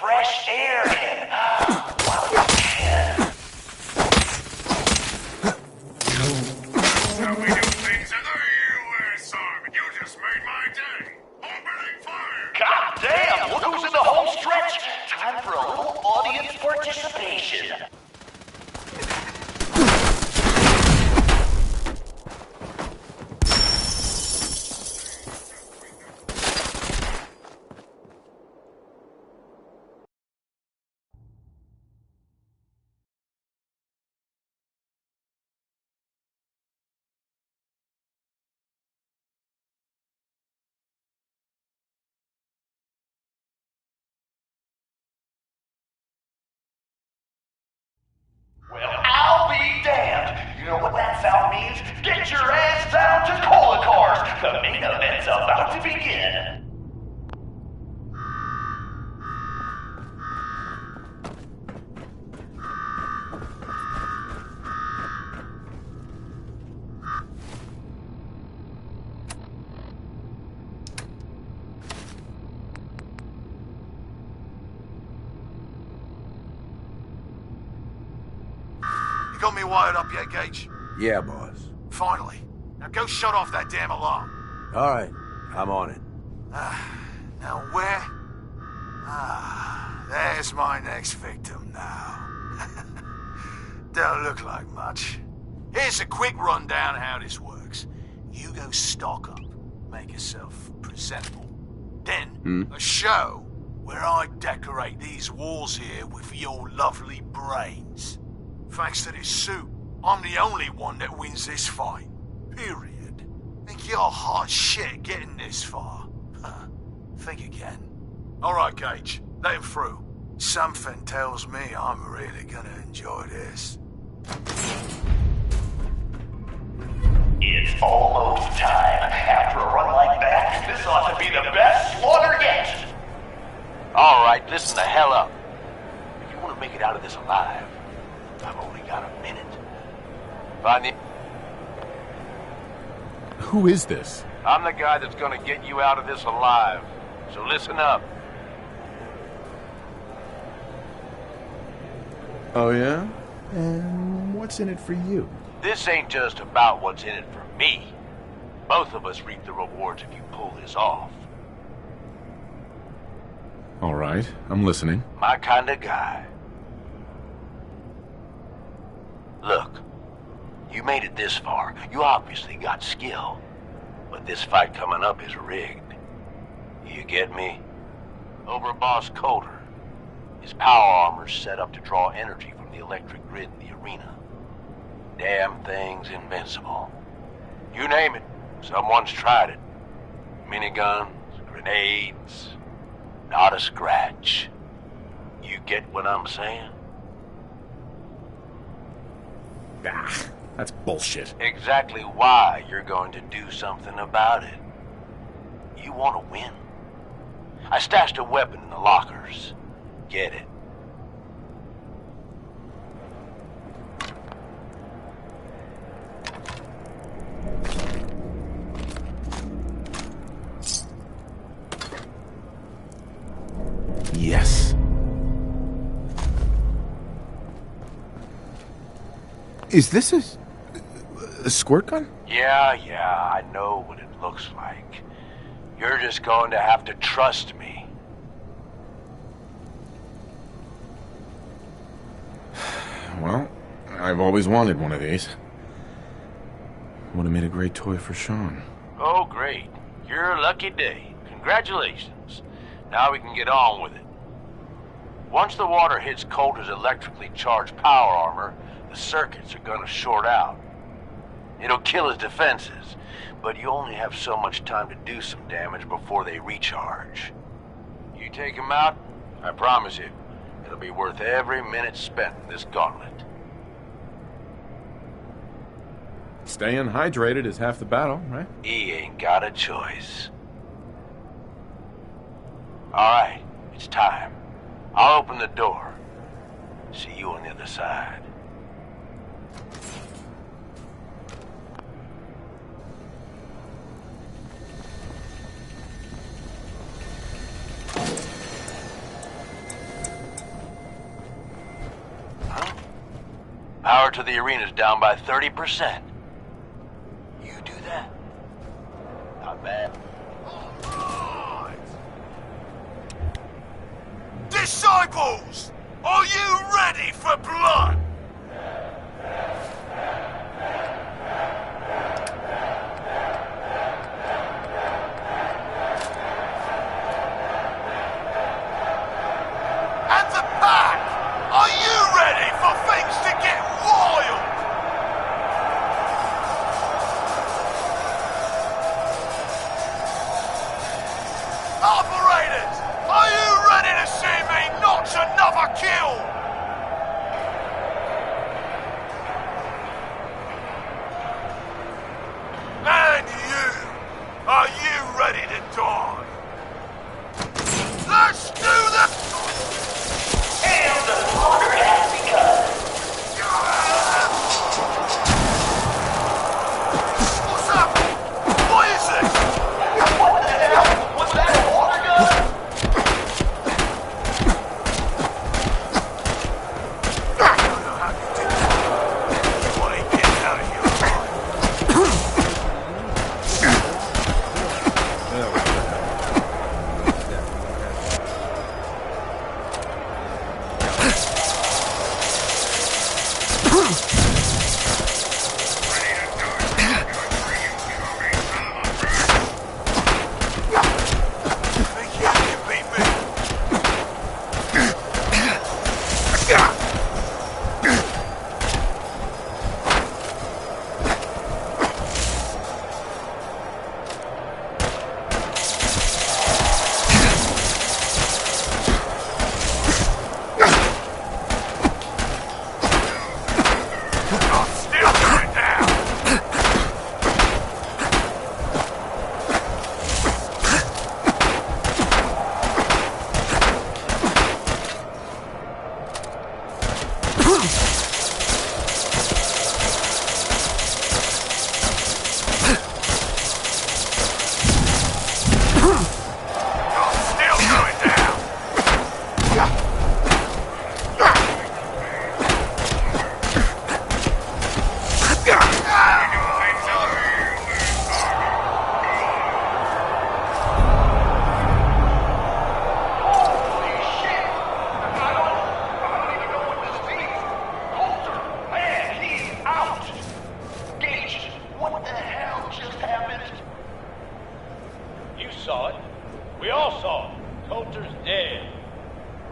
fresh air in while you can. How we do things in the U.S. Army. You just made my day. Opening fire! God damn, look who's in the home stretch. Time for a little audience participation. Well, I'll be damned. You know what that sound means? Get your ass down to Cola Cars. The main event's about to begin. Got me wired up yet, Gage? Yeah, boss. Finally. Now go shut off that damn alarm. All right, I'm on it. Now where? There's my next victim now. Don't look like much. Here's a quick rundown of how this works. You go stock up, make yourself presentable. Then, a show where I decorate these walls here with your lovely brains. Thanks to this suit, I'm the only one that wins this fight. Period. Think you're hot shit getting this far? Think again. All right, Gage. Let him through. Something tells me I'm really gonna enjoy this. It's almost time. After a run like that, this ought to be the best slaughter yet. All right, listen the hell up. If you want to make it out of this alive, I've only got a minute. Find the... Who is this? I'm the guy that's gonna get you out of this alive. So listen up. Oh, yeah? And what's in it for you? This ain't just about what's in it for me. Both of us reap the rewards if you pull this off. All right, I'm listening. My kind of guy. Look, you made it this far. You obviously got skill. But this fight coming up is rigged. You get me? Over Boss Coulter. His power armor's set up to draw energy from the electric grid in the arena. Damn thing's invincible. You name it, someone's tried it. Miniguns, grenades, not a scratch. You get what I'm saying? Ah, that's bullshit. Exactly why you're going to do something about it. You want to win? I stashed a weapon in the lockers. Get it. Yes. Is this a squirt gun? Yeah, I know what it looks like. You're just going to have to trust me. Well, I've always wanted one of these. Would have made a great toy for Sean. Oh, great. You're a lucky day. Congratulations. Now we can get on with it. Once the water hits Coulter's electrically charged power armor, the circuits are gonna short out. It'll kill his defenses, but you only have so much time to do some damage before they recharge. You take him out, I promise you, it'll be worth every minute spent in this gauntlet. Staying hydrated is half the battle, right? He ain't got a choice. Alright, it's time. I'll open the door. See you on the other side. power to the arena's down by 30%. You do that? Not bad. Alright. Disciples! Are you ready for blood? And the pack! Are you ready for things to get wild? Operators! Are you ready to see me notch another kill? And you! Are you ready to die? Let's do the... And the slaughter has begun. What's up? What is this? What the hell? Was that a water gun? I don't know how you did that. What ain't getting out of here alive. Think you can beat me? I'm still going down. I'm still going down. Holy shit! I don't even know what this means. Coulter, man, he's out. Gage, what the hell just happened? You saw it. We all saw it. Coulter's dead.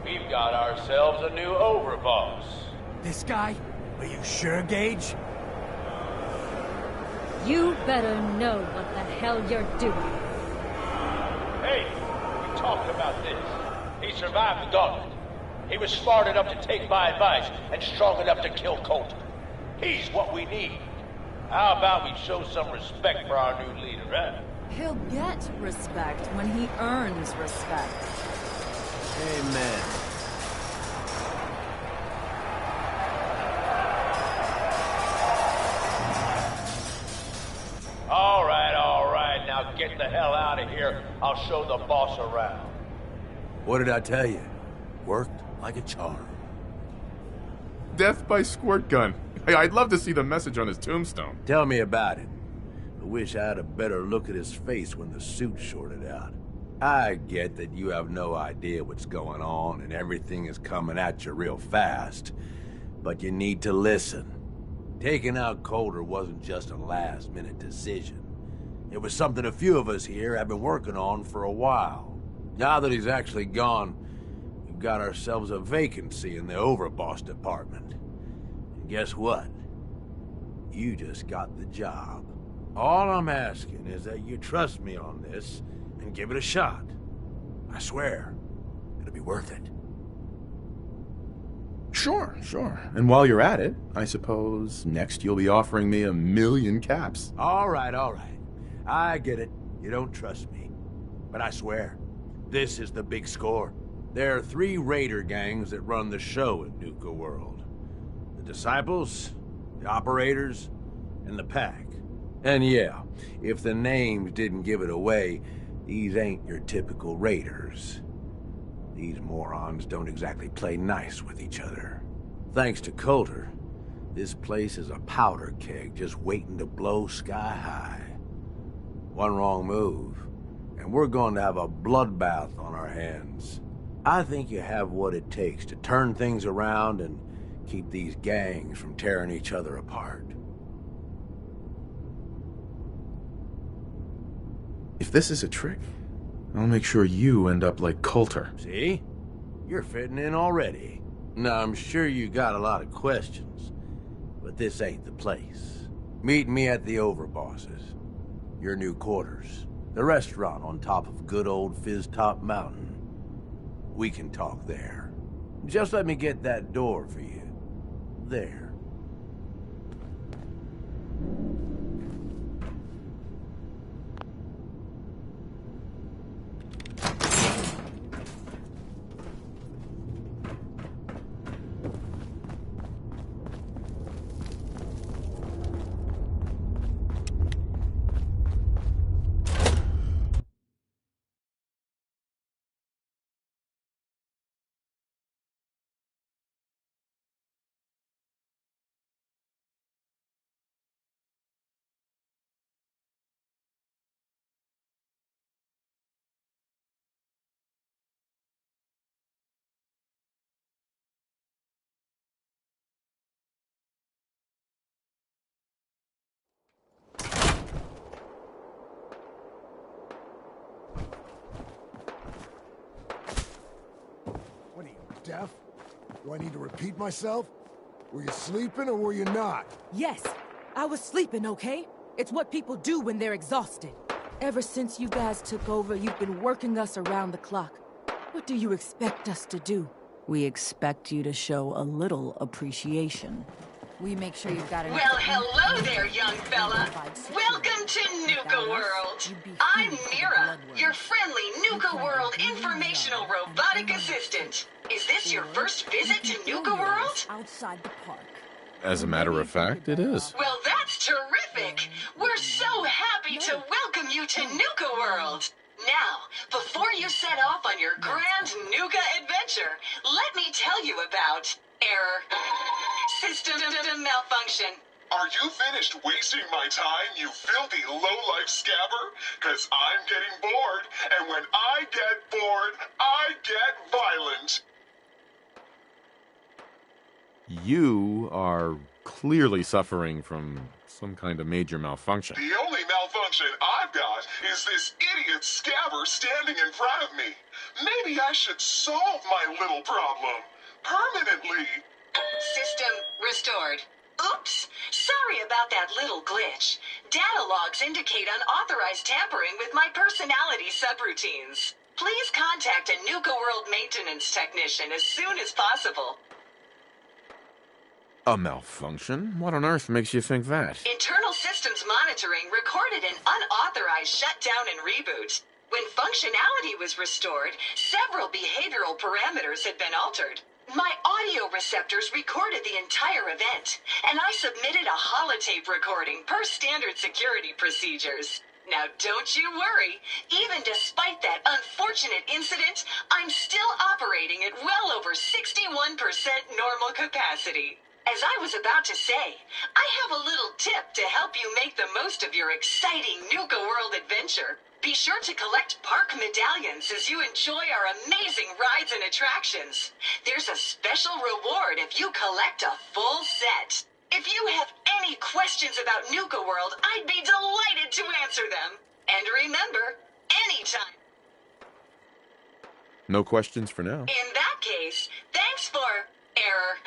We've got ourselves a new overboss. This guy? Are you sure, Gage? You better know what the hell you're doing. Hey, we talked about this. He survived the gauntlet. He was smart enough to take my advice and strong enough to kill Coulter. He's what we need. How about we show some respect for our new leader, huh? He'll get respect when he earns respect. Amen. All right. Now get the hell out of here. I'll show the boss around. What did I tell you? Worked like a charm. Death by squirt gun. Hey, I'd love to see the message on his tombstone. Tell me about it. I wish I had a better look at his face when the suit shorted out. I get that you have no idea what's going on and everything is coming at you real fast. But you need to listen. Taking out Coulter wasn't just a last-minute decision. It was something a few of us here have been working on for a while. Now that he's actually gone, we've got ourselves a vacancy in the overboss department. And guess what? You just got the job. All I'm asking is that you trust me on this and give it a shot. I swear, it'll be worth it. Sure. And while you're at it, I suppose next you'll be offering me 1,000,000 caps. All right. I get it. You don't trust me. But I swear, this is the big score. There are 3 raider gangs that run the show in Nuka World. The Disciples, the Operators, and the Pack. And yeah, if the names didn't give it away, these ain't your typical raiders. These morons don't exactly play nice with each other. Thanks to Coulter, This place is a powder keg just waiting to blow sky high. One wrong move, and we're going to have a bloodbath on our hands. I think you have what it takes to turn things around and keep these gangs from tearing each other apart. If this is a trick, I'll make sure you end up like Coulter. See? You're fitting in already. Now, I'm sure you got a lot of questions, but this ain't the place. Meet me at the Overbosses, your new quarters, the restaurant on top of good old Fizz Top Mountain. We can talk there. Just let me get that door for you. There. What are you, deaf? Do I need to repeat myself? Were you sleeping or were you not? Yes, I was sleeping, okay? It's what people do when they're exhausted. Ever since you guys took over, you've been working us around the clock. What do you expect us to do? We expect you to show a little appreciation. We make sure you've got enough. Well, hello there, young fella. Welcome to Nuka World. I'm Mira, your friendly Nuka World informational robotic assistant. Is this your first visit to Nuka World? Outside the park. As a matter of fact, it is. Well, that's terrific. We're so happy to welcome you to Nuka World. Now, before you set off on your grand Nuka adventure, let me tell you about error. System malfunction. Are you finished wasting my time, you filthy low-life scabber? 'Cause I'm getting bored, and when I get bored, I get violent. You are clearly suffering from some kind of major malfunction. The only malfunction I've got is this idiot scabber standing in front of me. Maybe I should solve my little problem permanently. System restored. Oops, sorry about that little glitch. Data logs indicate unauthorized tampering with my personality subroutines. Please contact a Nuka World maintenance technician as soon as possible. A malfunction? What on earth makes you think that? Internal systems monitoring recorded an unauthorized shutdown and reboot. When functionality was restored, several behavioral parameters had been altered. My audio receptors recorded the entire event, and I submitted a holotape recording per standard security procedures. Now don't you worry, even despite that unfortunate incident, I'm still operating at well over 61% normal capacity. As I was about to say, I have a little tip to help you make the most of your exciting Nuka World adventure. Be sure to collect park medallions as you enjoy our amazing rides and attractions. There's a special reward if you collect a full set. If you have any questions about Nuka World, I'd be delighted to answer them. And remember, anytime. No questions for now. In that case, thanks for error.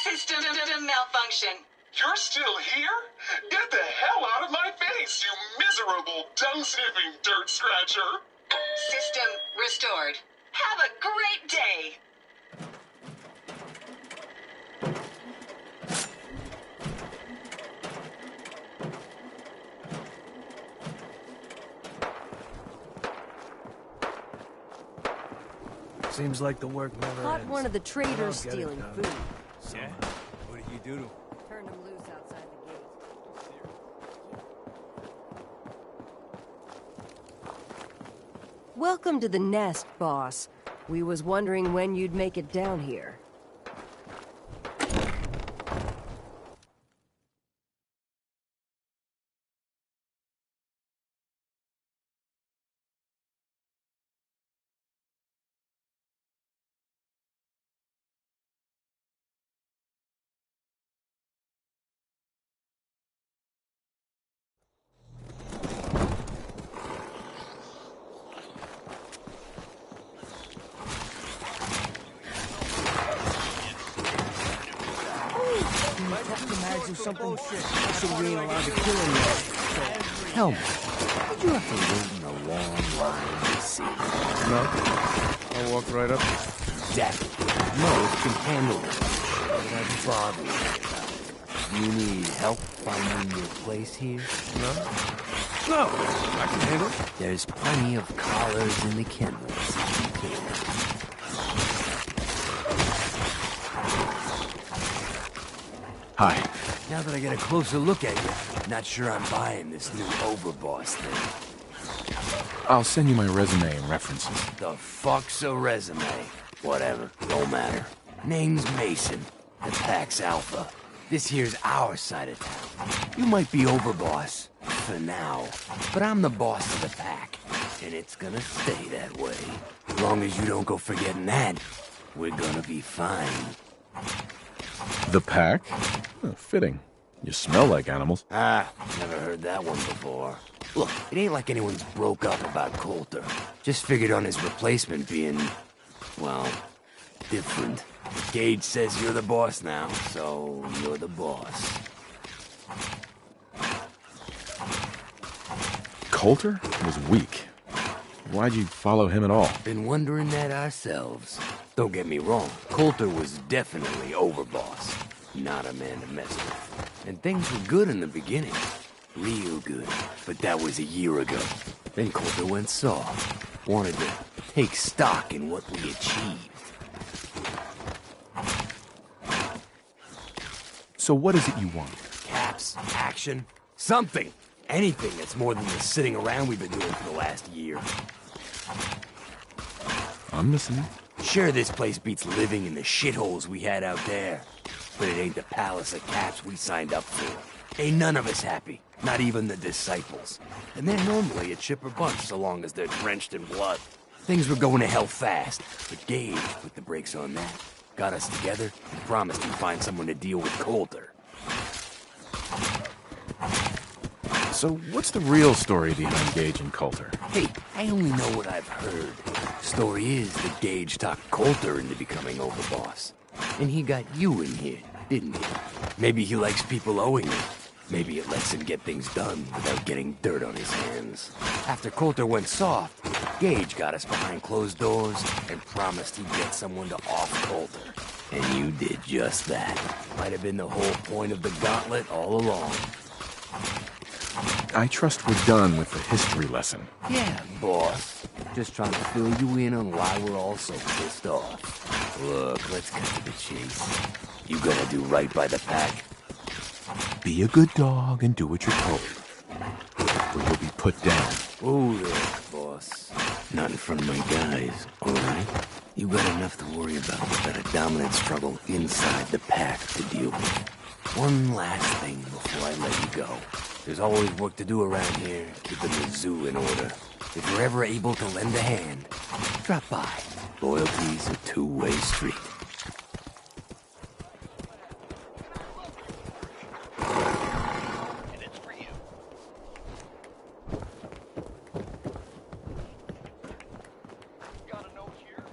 System malfunction. You're still here? Get the hell out of my face, you miserable, dung-sniffing dirt scratcher! System restored. Have a great day! Seems like the work never Caught ends. one of the traders Get it stealing done. food. Yeah? What did you do to him? Turned him loose outside the gate. Welcome to the nest, boss. We was wondering when you'd make it down here. Mason is set to marriage or something. So we ain't allowed to kill him yet. So, tell me, did you have to wait in a long line to see? No. I'll walk right up. Exactly. Most can handle it. But I'd bother you about it. You need help finding your place here? No, I can handle it. There's plenty of collars in the kennels. Hi. Now that I get a closer look at you, not sure I'm buying this new overboss thing. I'll send you my resume and references. The fuck's a resume? Whatever, don't matter. Name's Mason, the Pack's Alpha. This here's our side of town. You might be overboss, for now, but I'm the boss of the Pack, and it's gonna stay that way. As long as you don't go forgetting that, we're gonna be fine. The Pack? Oh, fitting. You smell like animals. Ah, never heard that one before. Look, it ain't like anyone's broke up about Coulter. Just figured on his replacement being, well, different. Gage says you're the boss now, so you're the boss. Coulter was weak. Why'd you follow him at all? Been wondering that ourselves. Don't get me wrong, Coulter was definitely overboss. Not a man to mess with. And things were good in the beginning. Real good. But that was a year ago. Then Coulter went soft. Wanted to take stock in what we achieved. So what is it you want? Caps, action, something. Anything that's more than the sitting around we've been doing for the last year. I'm listening. Sure, this place beats living in the shitholes we had out there. But it ain't the palace of caps we signed up for. Ain't none of us happy. Not even the disciples. And they're normally a chipper bunch so long as they're drenched in blood. Things were going to hell fast, but Gage put the brakes on that. Got us together and promised he'd find someone to deal with Coulter. So what's the real story behind Gage and Coulter? Hey, I only know what I've heard. Story is that Gage talked Coulter into becoming overboss. And he got you in here, didn't he? Maybe he likes people owing him. Maybe it lets him get things done without getting dirt on his hands. After Coulter went soft, Gage got us behind closed doors and promised he'd get someone to off Coulter. And you did just that. Might have been the whole point of the gauntlet all along. I trust we're done with the history lesson. Yeah, boss. Just trying to fill you in on why we're all so pissed off. Look, let's cut to the chase. You gonna do right by the Pack? Be a good dog and do what you're told, or you'll be put down. Oh, there, boss. Not in front of my guys, all right? You got enough to worry about without a dominant struggle inside the Pack to deal with. One last thing before I let you go. There's always work to do around here, keeping the zoo in order. If you're ever able to lend a hand, drop by. Loyalty's a two-way street. And it's for you. Got a note here?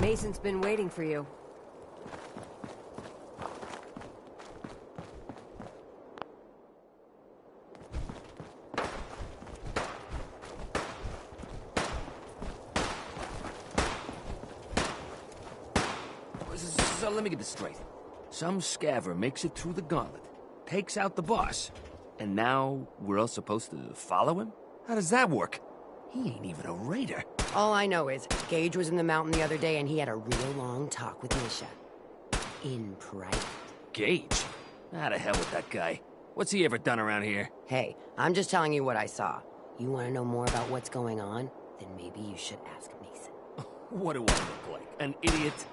Mason's been waiting for you. So let me get this straight. Some scaver makes it through the gauntlet, takes out the boss, and now we're all supposed to follow him? How does that work? He ain't even a raider. All I know is Gage was in the mountain the other day and he had a real long talk with Misha. In private. Gage? How the hell with that guy? What's he ever done around here? Hey, I'm just telling you what I saw. You want to know more about what's going on? Then maybe you should ask Mason. What do I look like? An idiot?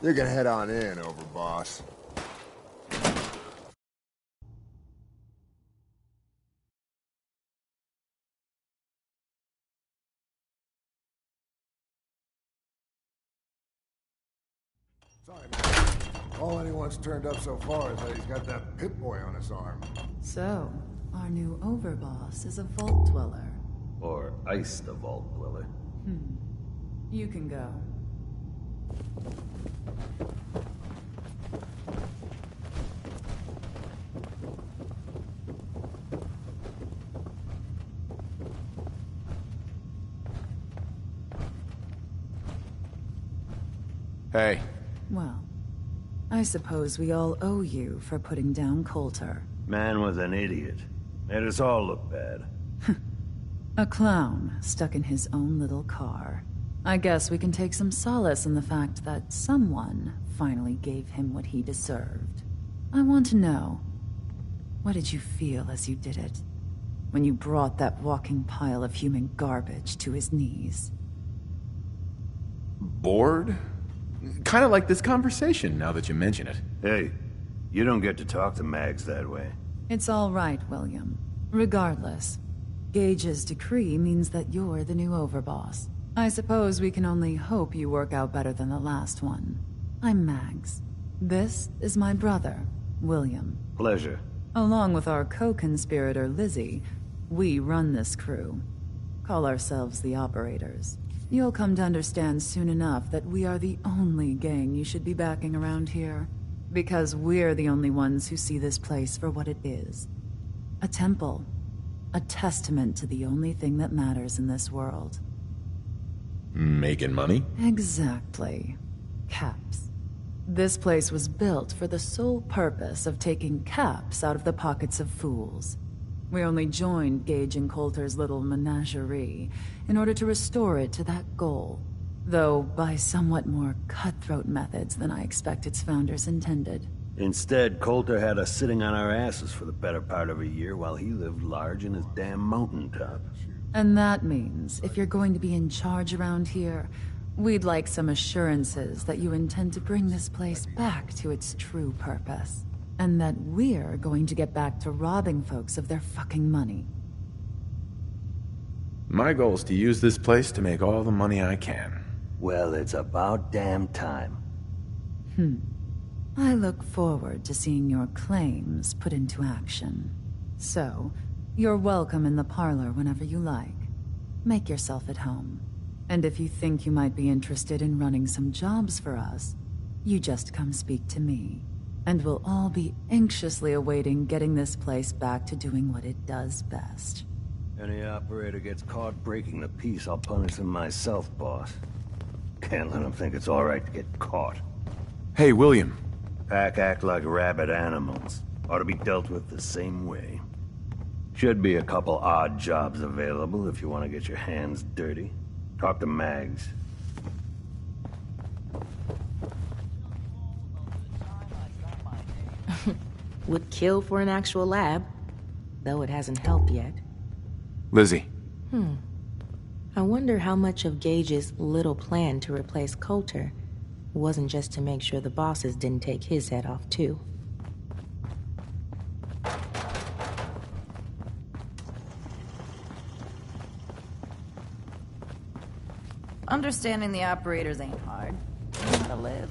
You can head on in, Overboss. Sorry, man. All anyone's turned up so far is that he's got that Pip-Boy on his arm. So, our new overboss is a vault dweller. Or Ice the Vault Dweller. You can go. Hey. Well, I suppose we all owe you for putting down Coulter. Man was an idiot. Made us all look bad. A clown stuck in his own little car. I guess we can take some solace in the fact that someone finally gave him what he deserved. I want to know, what did you feel as you did it? When you brought that walking pile of human garbage to his knees? Bored? Kind of like this conversation, now that you mention it. Hey, you don't get to talk to Mags that way. It's all right, William. Regardless, Gage's decree means that you're the new overboss. I suppose we can only hope you work out better than the last one. I'm Mags. This is my brother, William. Pleasure. Along with our co-conspirator, Lizzie, we run this crew. Call ourselves the Operators. You'll come to understand soon enough that we are the only gang you should be backing around here. Because we're the only ones who see this place for what it is. A temple. A testament to the only thing that matters in this world. Making money? Exactly. Caps. This place was built for the sole purpose of taking caps out of the pockets of fools. We only joined Gage and Coulter's little menagerie in order to restore it to that goal, though by somewhat more cutthroat methods than I expect its founders intended. Instead, Coulter had us sitting on our asses for the better part of a year while he lived large in his damn mountaintop. And that means, if you're going to be in charge around here, we'd like some assurances that you intend to bring this place back to its true purpose. And that we're going to get back to robbing folks of their fucking money. My goal is to use this place to make all the money I can. Well, it's about damn time. I look forward to seeing your claims put into action. So, you're welcome in the parlor whenever you like. Make yourself at home. And if you think you might be interested in running some jobs for us, you just come speak to me. And we'll all be anxiously awaiting getting this place back to doing what it does best. Any operator gets caught breaking the peace, I'll punish him myself, boss. Can't let him think it's all right to get caught. Hey, William. Pack act like rabid animals. Ought to be dealt with the same way. Should be a couple odd jobs available if you want to get your hands dirty. Talk to Mags. Would kill for an actual lab, though it hasn't helped yet. Lizzie. I wonder how much of Gage's little plan to replace Coulter wasn't just to make sure the bosses didn't take his head off, too. Understanding the operators ain't hard. They gotta live.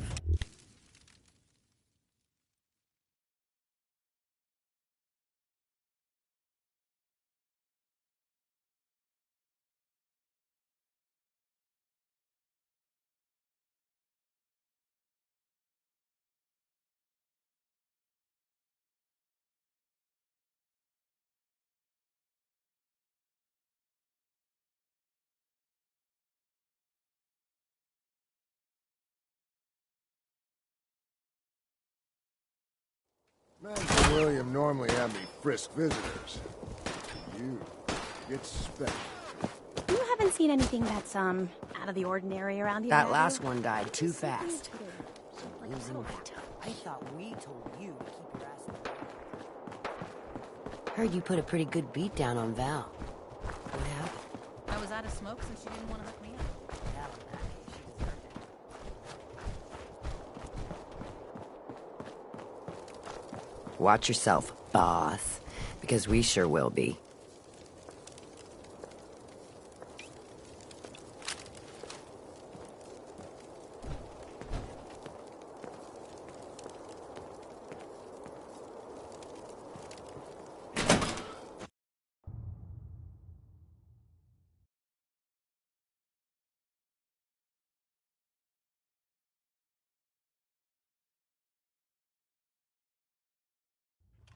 Mentor William normally had me frisk visitors. You get suspected. You haven't seen anything that's, out of the ordinary around here, That have last you? one died too fast. Like a Losing little it. bit. I thought we told you to keep your ass in the Heard you put a pretty good beat down on Val. What happened? I was out of smoke since she didn't want to hook me up. Val, in that case, she deserved it. Watch yourself, boss. Because we sure will be.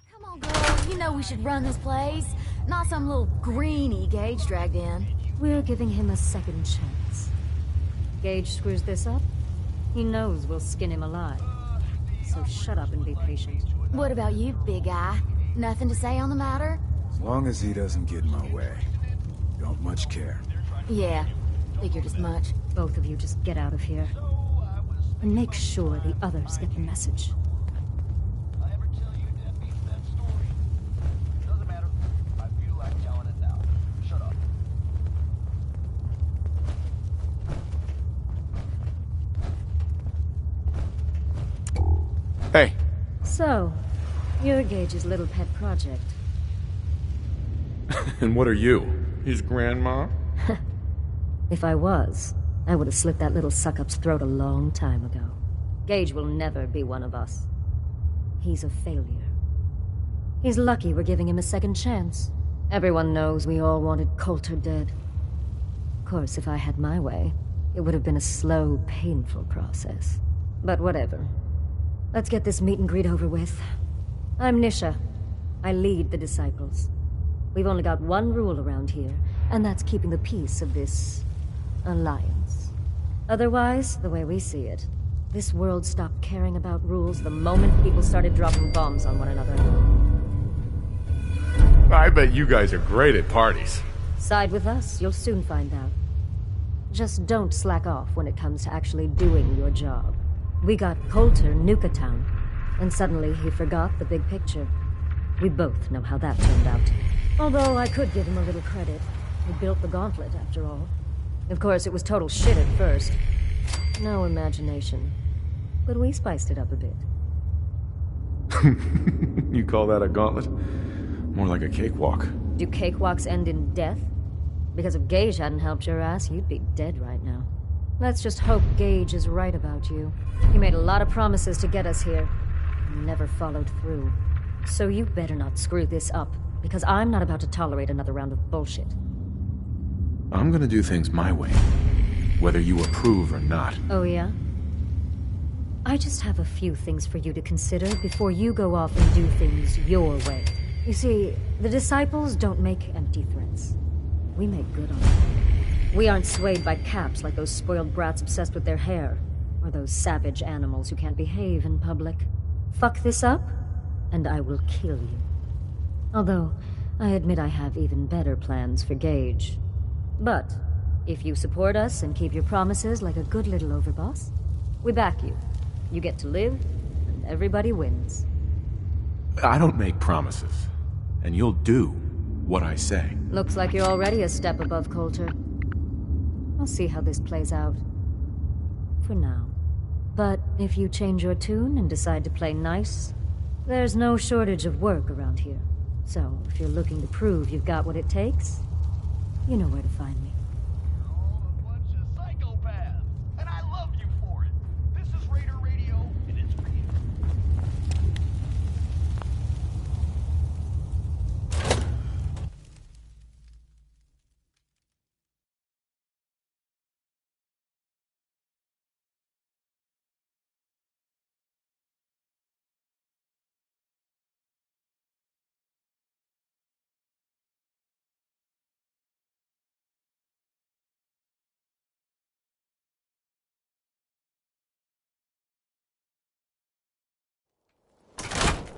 Come on, girl. You know we should run this place. Not some little greenie Gage dragged in. We're giving him a second chance. Gage screws this up, he knows we'll skin him alive. So shut up and be patient. What about you, big guy? Nothing to say on the matter? As long as he doesn't get in my way. Don't much care. Yeah, figured as much. Both of you just get out of here. And make sure the others get the message. Hey. So, you're Gage's little pet project. And what are you? His grandma? If I was, I would have slit that little suck-up's throat a long time ago. Gage will never be one of us. He's a failure. He's lucky we're giving him a second chance. Everyone knows we all wanted Coulter dead. Of course, if I had my way, it would have been a slow, painful process. But whatever. Let's get this meet and greet over with. I'm Nisha. I lead the Disciples. We've only got one rule around here, and that's keeping the peace of this alliance. Otherwise, the way we see it, this world stopped caring about rules the moment people started dropping bombs on one another. I bet you guys are great at parties. Side with us, you'll soon find out. Just don't slack off when it comes to actually doing your job. We got Coulter Nuka-Town, and suddenly he forgot the big picture. We both know how that turned out. Although I could give him a little credit. He built the gauntlet, after all. Of course, it was total shit at first. No imagination. But we spiced it up a bit. You call that a gauntlet? More like a cakewalk. Do cakewalks end in death? Because if Gage hadn't helped your ass, you'd be dead right now. Let's just hope Gage is right about you. He made a lot of promises to get us here, and never followed through. So you better not screw this up, because I'm not about to tolerate another round of bullshit. I'm gonna do things my way, whether you approve or not. Oh yeah? I just have a few things for you to consider before you go off and do things your way. You see, the Disciples don't make empty threats. We make good on them. We aren't swayed by caps like those spoiled brats obsessed with their hair, or those savage animals who can't behave in public. Fuck this up, and I will kill you. Although, I admit I have even better plans for Gage. But, if you support us and keep your promises like a good little overboss, we back you. You get to live, and everybody wins. I don't make promises, and you'll do what I say. Looks like you're already a step above Coulter. I'll see how this plays out. For now. But if you change your tune and decide to play nice, there's no shortage of work around here. So, if you're looking to prove you've got what it takes, you know where to find me.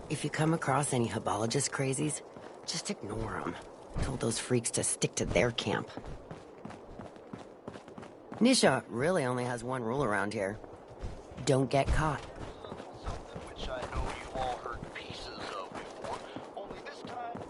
If you come across any hebologist crazies, just ignore them. Told those freaks to stick to their camp. Nisha really only has one rule around here. Don't get caught. Which I know you've all heard pieces of before, only this time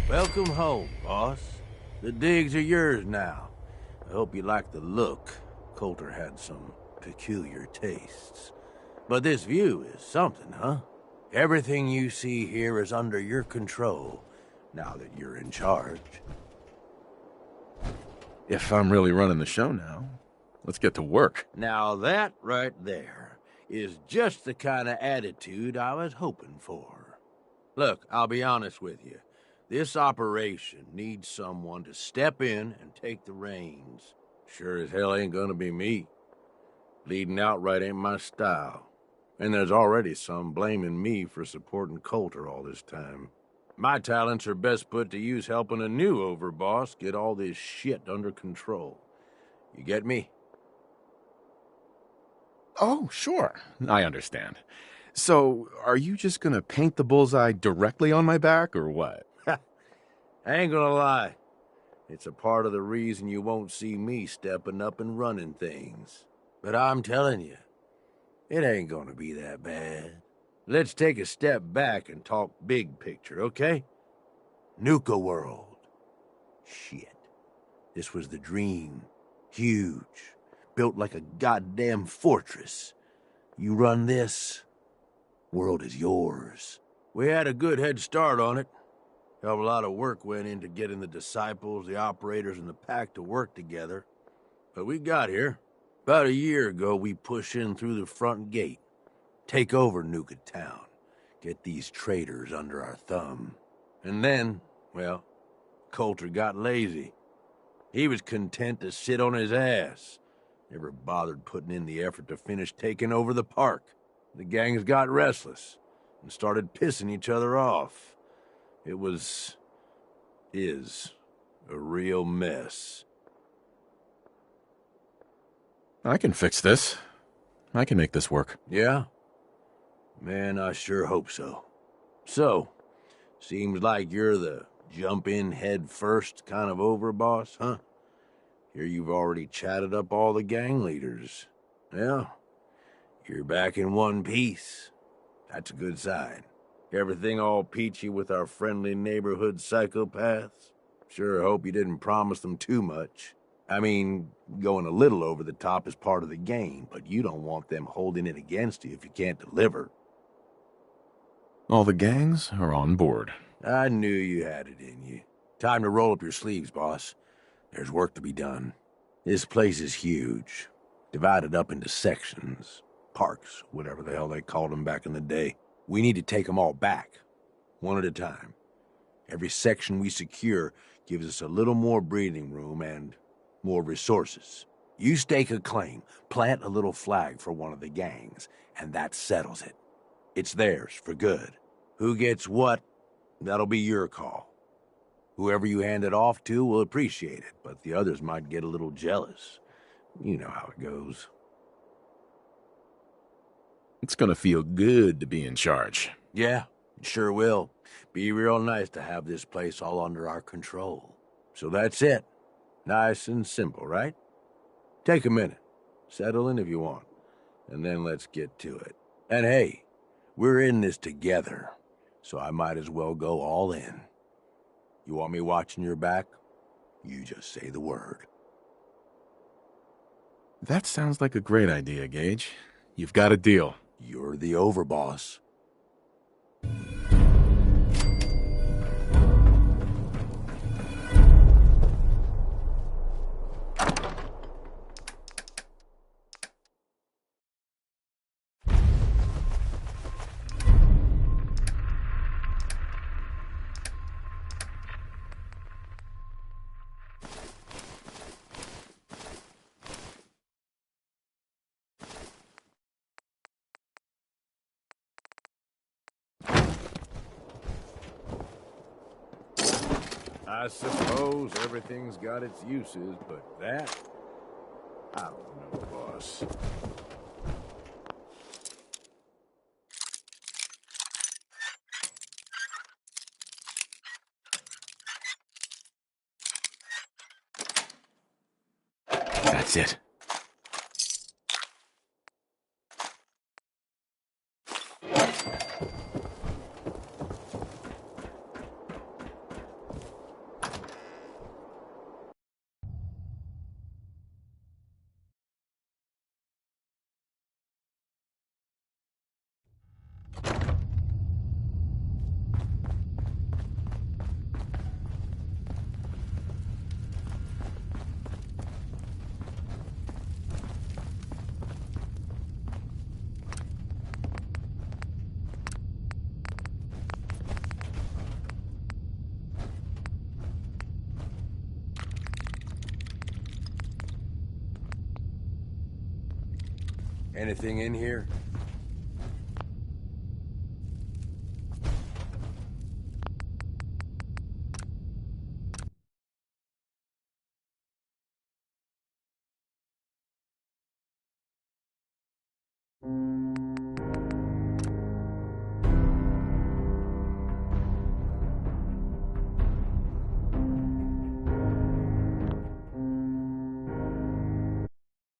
Welcome home, boss. The digs are yours now. I hope you like the look. Coulter had some peculiar tastes. But this view is something, huh? Everything you see here is under your control, now that you're in charge. If I'm really running the show now, let's get to work. Now that right there is just the kind of attitude I was hoping for. Look, I'll be honest with you. This operation needs someone to step in and take the reins. Sure as hell ain't gonna be me. Leading outright ain't my style. And there's already some blaming me for supporting Coulter all this time. My talents are best put to use helping a new overboss get all this shit under control. You get me? Oh, sure. I understand. So, are you just gonna paint the bullseye directly on my back, or what? I ain't gonna lie. It's a part of the reason you won't see me stepping up and running things. But I'm telling you, it ain't gonna be that bad. Let's take a step back and talk big picture, okay? Nuka World. Shit. This was the dream. Huge. Built like a goddamn fortress. You run this, world is yours. We had a good head start on it. Hell of a lot of work went into getting the disciples, the operators, and the pack to work together. But we got here. About a year ago, we pushed in through the front gate. Take over Nuka Town. Get these traitors under our thumb. And then, well, Coulter got lazy. He was content to sit on his ass. Never bothered putting in the effort to finish taking over the park. The gangs got restless and started pissing each other off. It is a real mess. I can fix this. I can make this work. Yeah? Man, I sure hope so. So, seems like you're the jump-in head-first kind of overboss, huh? Here you've already chatted up all the gang leaders. Yeah, you're back in one piece. That's a good sign. Everything all peachy with our friendly neighborhood psychopaths? Sure hope you didn't promise them too much. I mean, going a little over the top is part of the game, but you don't want them holding it against you if you can't deliver. All the gangs are on board. I knew you had it in you. Time to roll up your sleeves, boss. There's work to be done. This place is huge. Divided up into sections. Parks, whatever the hell they called them back in the day. We need to take them all back, one at a time. Every section we secure gives us a little more breathing room and more resources. You stake a claim, plant a little flag for one of the gangs, and that settles it. It's theirs for good. Who gets what, that'll be your call. Whoever you hand it off to will appreciate it, but the others might get a little jealous. You know how it goes. It's gonna feel good to be in charge. Yeah, it sure will. Be real nice to have this place all under our control. So that's it. Nice and simple, right? Take a minute. Settle in if you want. And then let's get to it. And hey, we're in this together, so I might as well go all in. You want me watching your back? You just say the word. That sounds like a great idea, Gage. You've got a deal. You're the overboss. I suppose everything's got its uses, but that... I don't know, boss. That's it. Anything in here?